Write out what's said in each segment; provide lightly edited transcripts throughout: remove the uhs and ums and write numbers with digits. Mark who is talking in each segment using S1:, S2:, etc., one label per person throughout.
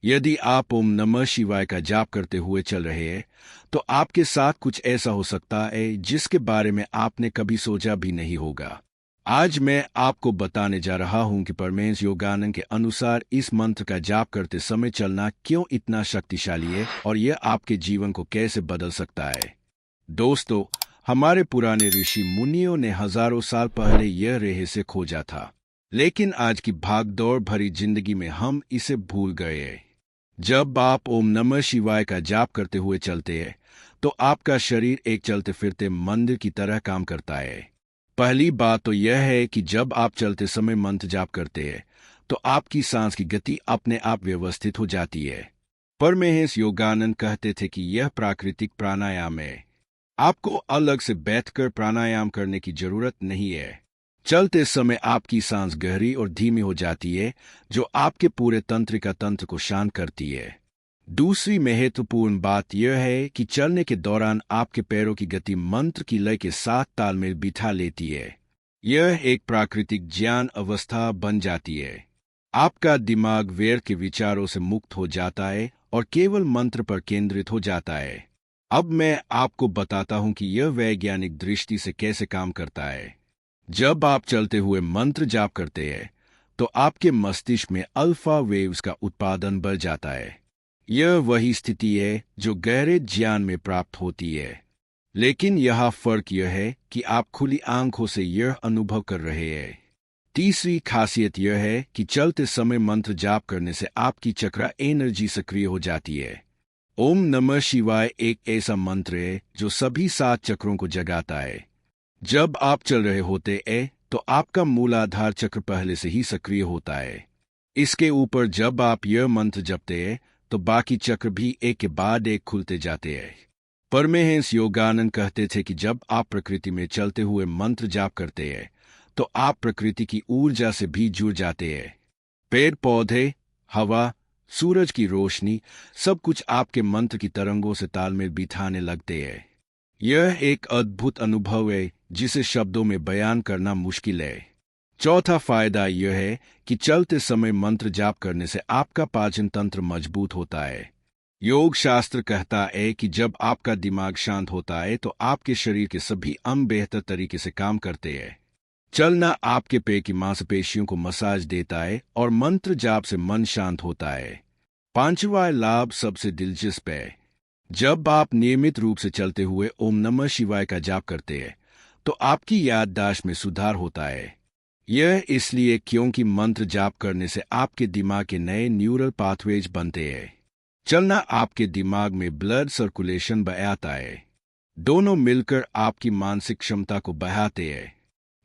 S1: यदि आप ओम नमः शिवाय का जाप करते हुए चल रहे हैं, तो आपके साथ कुछ ऐसा हो सकता है जिसके बारे में आपने कभी सोचा भी नहीं होगा। आज मैं आपको बताने जा रहा हूं कि परमेश योगानंद के अनुसार इस मंत्र का जाप करते समय चलना क्यों इतना शक्तिशाली है और यह आपके जीवन को कैसे बदल सकता है। दोस्तों, हमारे पुराने ऋषि मुनियों ने हजारों साल पहले यह रहस्य खोजा था, लेकिन आज की भागदौड़ भरी जिंदगी में हम इसे भूल गए हैं। जब आप ओम नमः शिवाय का जाप करते हुए चलते हैं, तो आपका शरीर एक चलते फिरते मंदिर की तरह काम करता है। पहली बात तो यह है कि जब आप चलते समय मंत्र जाप करते हैं, तो आपकी सांस की गति अपने आप व्यवस्थित हो जाती है। परमहंस योगानंद कहते थे कि यह प्राकृतिक प्राणायाम है। आपको अलग से बैठकर प्राणायाम करने की जरूरत नहीं है। चलते समय आपकी सांस गहरी और धीमी हो जाती है, जो आपके पूरे तंत्रिका तंत्र को शांत करती है। दूसरी महत्वपूर्ण बात यह है कि चलने के दौरान आपके पैरों की गति मंत्र की लय के साथ तालमेल बिठा लेती है। यह एक प्राकृतिक ज्ञान अवस्था बन जाती है। आपका दिमाग व्यर्थ के विचारों से मुक्त हो जाता है और केवल मंत्र पर केंद्रित हो जाता है। अब मैं आपको बताता हूं कि यह वैज्ञानिक दृष्टि से कैसे काम करता है। जब आप चलते हुए मंत्र जाप करते हैं, तो आपके मस्तिष्क में अल्फा वेव्स का उत्पादन बढ़ जाता है। यह वही स्थिति है जो गहरे ज्ञान में प्राप्त होती है। लेकिन यह फर्क यह है कि आप खुली आंखों से यह अनुभव कर रहे हैं। तीसरी खासियत यह है कि चलते समय मंत्र जाप करने से आपकी चक्र एनर्जी सक्रिय हो जाती है। ओम नमः शिवाय एक ऐसा मंत्र है जो सभी 7 चक्रों को जगाता है। जब आप चल रहे होते हैं, तो आपका मूलाधार चक्र पहले से ही सक्रिय होता है। इसके ऊपर जब आप यह मंत्र जपते हैं, तो बाकी चक्र भी एक के बाद एक खुलते जाते हैं। परमहंस योगानंद कहते थे कि जब आप प्रकृति में चलते हुए मंत्र जाप करते हैं, तो आप प्रकृति की ऊर्जा से भी जुड़ जाते हैं। पेड़ पौधे, हवा, सूरज की रोशनी, सब कुछ आपके मंत्र की तरंगों से तालमेल बिठाने लगते हैं। यह एक अद्भुत अनुभव है जिसे शब्दों में बयान करना मुश्किल है। चौथा फायदा यह है कि चलते समय मंत्र जाप करने से आपका पाचन तंत्र मजबूत होता है। योग शास्त्र कहता है कि जब आपका दिमाग शांत होता है, तो आपके शरीर के सभी अंग बेहतर तरीके से काम करते हैं। चलना आपके पेट की मांसपेशियों को मसाज देता है और मंत्र जाप से मन शांत होता है। पांचवा लाभ सबसे दिलचस्प है। जब आप नियमित रूप से चलते हुए ओम नमः शिवाय का जाप करते हैं, तो आपकी याददाश्त में सुधार होता है। यह इसलिए क्योंकि मंत्र जाप करने से आपके दिमाग के नए न्यूरल पाथवेज बनते हैं। चलना आपके दिमाग में ब्लड सर्कुलेशन बढ़ाता है। दोनों मिलकर आपकी मानसिक क्षमता को बढ़ाते हैं।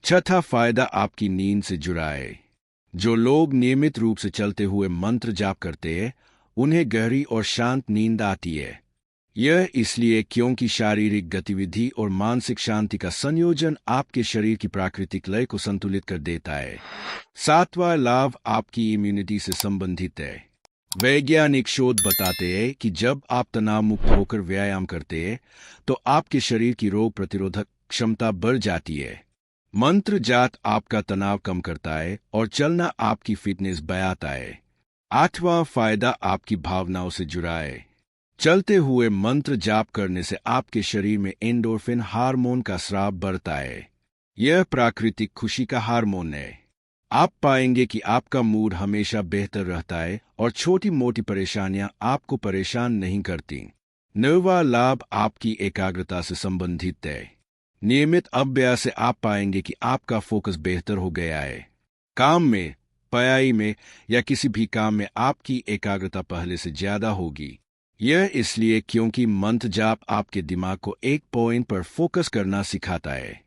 S1: छठा फायदा आपकी नींद से जुड़ा है। जो लोग नियमित रूप से चलते हुए मंत्र जाप करते हैं, उन्हें गहरी और शांत नींद आती है। यह इसलिए क्योंकि शारीरिक गतिविधि और मानसिक शांति का संयोजन आपके शरीर की प्राकृतिक लय को संतुलित कर देता है। सातवां लाभ आपकी इम्यूनिटी से संबंधित है। वैज्ञानिक शोध बताते हैं कि जब आप तनाव मुक्त होकर व्यायाम करते हैं, तो आपके शरीर की रोग प्रतिरोधक क्षमता बढ़ जाती है। मंत्र जाप आपका तनाव कम करता है और चलना आपकी फिटनेस बढ़ाता है। आठवां फायदा आपकी भावनाओं से जुड़ा है। चलते हुए मंत्र जाप करने से आपके शरीर में एंडोर्फिन हार्मोन का स्राव बढ़ता है। यह प्राकृतिक खुशी का हार्मोन है। आप पाएंगे कि आपका मूड हमेशा बेहतर रहता है और छोटी मोटी परेशानियां आपको परेशान नहीं करती। नौवां लाभ आपकी एकाग्रता से संबंधित है। नियमित अभ्यास से आप पाएंगे कि आपका फोकस बेहतर हो गया है। काम में, पढ़ाई में या किसी भी काम में आपकी एकाग्रता पहले से ज्यादा होगी। यह इसलिए क्योंकि मंत्र जाप आपके दिमाग को एक पॉइंट पर फोकस करना सिखाता है।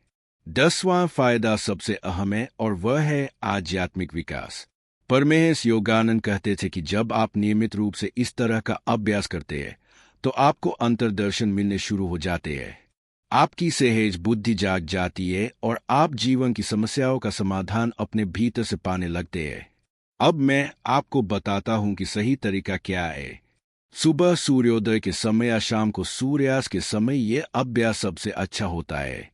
S1: 10वां फायदा सबसे अहम है और वह है आध्यात्मिक विकास। परमहंस योगानंद कहते थे कि जब आप नियमित रूप से इस तरह का अभ्यास करते हैं, तो आपको अंतर्दर्शन मिलने शुरू हो जाते हैं। आपकी सहज बुद्धि जाग जाती है और आप जीवन की समस्याओं का समाधान अपने भीतर से पाने लगते हैं। अब मैं आपको बताता हूं कि सही तरीका क्या है। सुबह सूर्योदय के समय या शाम को सूर्यास्त के समय यह अभ्यास सबसे अच्छा होता है।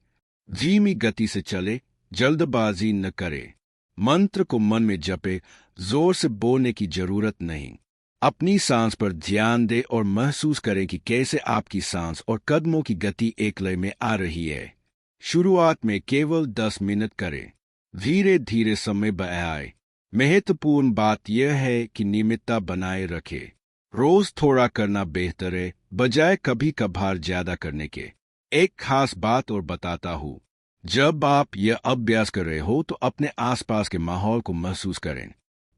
S1: धीमी गति से चले, जल्दबाजी न करे। मंत्र को मन में जपे, जोर से बोलने की जरूरत नहीं। अपनी सांस पर ध्यान दें और महसूस करें कि कैसे आपकी सांस और कदमों की गति एक लय में आ रही है। शुरुआत में केवल 10 मिनट करें, धीरे धीरे समय बढ़ाएं। महत्वपूर्ण बात यह है कि नियमितता बनाए रखें। रोज थोड़ा करना बेहतर है, बजाय कभी कभार ज्यादा करने के। एक खास बात और बताता हूँ, जब आप यह अभ्यास कर रहे हो तो अपने आसपास के माहौल को महसूस करें।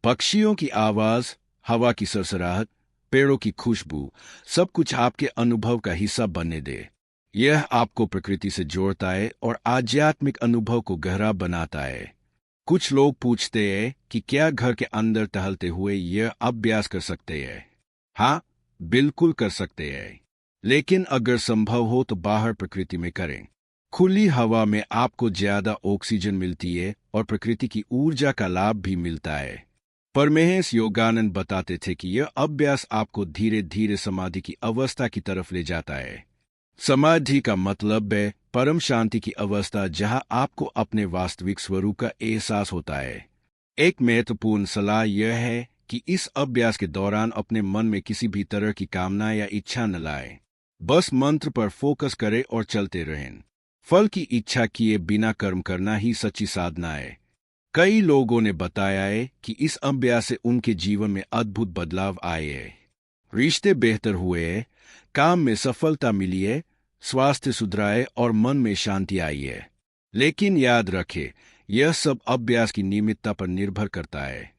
S1: पक्षियों की आवाज, हवा की सरसराहट, पेड़ों की खुशबू, सब कुछ आपके अनुभव का हिस्सा बनने दे। यह आपको प्रकृति से जोड़ता है और आध्यात्मिक अनुभव को गहरा बनाता है। कुछ लोग पूछते हैं कि क्या घर के अंदर टहलते हुए यह अभ्यास कर सकते हैं? हाँ, बिल्कुल कर सकते हैं, लेकिन अगर संभव हो तो बाहर प्रकृति में करें। खुली हवा में आपको ज्यादा ऑक्सीजन मिलती है और प्रकृति की ऊर्जा का लाभ भी मिलता है। परमहंस योगानंद बताते थे कि यह अभ्यास आपको धीरे धीरे समाधि की अवस्था की तरफ ले जाता है। समाधि का मतलब है परम शांति की अवस्था, जहां आपको अपने वास्तविक स्वरूप का एहसास होता है। एक महत्वपूर्ण सलाह यह है कि इस अभ्यास के दौरान अपने मन में किसी भी तरह की कामना या इच्छा न लाएं। बस मंत्र पर फोकस करें और चलते रहें। फल की इच्छा किए बिना कर्म करना ही सच्ची साधना है। कई लोगों ने बताया है कि इस अभ्यास से उनके जीवन में अद्भुत बदलाव आए हैं। रिश्ते बेहतर हुए हैं, काम में सफलता मिली है, स्वास्थ्य सुधरा है और मन में शांति आई है। लेकिन याद रखें, यह सब अभ्यास की नियमितता पर निर्भर करता है।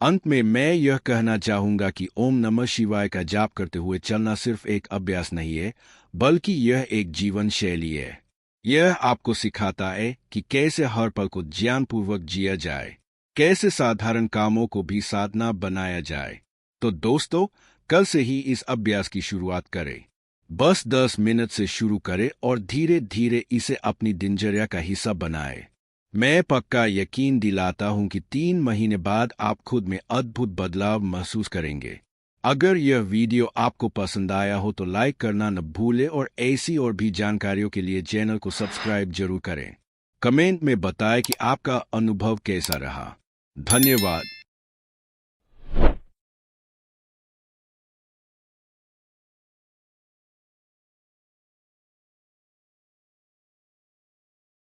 S1: अंत में मैं यह कहना चाहूंगा कि ओम नमः शिवाय का जाप करते हुए चलना सिर्फ एक अभ्यास नहीं है, बल्कि यह एक जीवन शैली है। यह आपको सिखाता है कि कैसे हर पल को ज्ञानपूर्वक जिया जाए, कैसे साधारण कामों को भी साधना बनाया जाए। तो दोस्तों, कल से ही इस अभ्यास की शुरुआत करें। बस 10 मिनट से शुरू करें और धीरे धीरे इसे अपनी दिनचर्या का हिस्सा बनाएं। मैं पक्का यकीन दिलाता हूं कि 3 महीने बाद आप खुद में अद्भुत बदलाव महसूस करेंगे। अगर यह वीडियो आपको पसंद आया हो तो लाइक करना न भूलें और ऐसी और भी जानकारियों के लिए चैनल को सब्सक्राइब जरूर करें। कमेंट में बताएं कि आपका अनुभव कैसा रहा। धन्यवाद।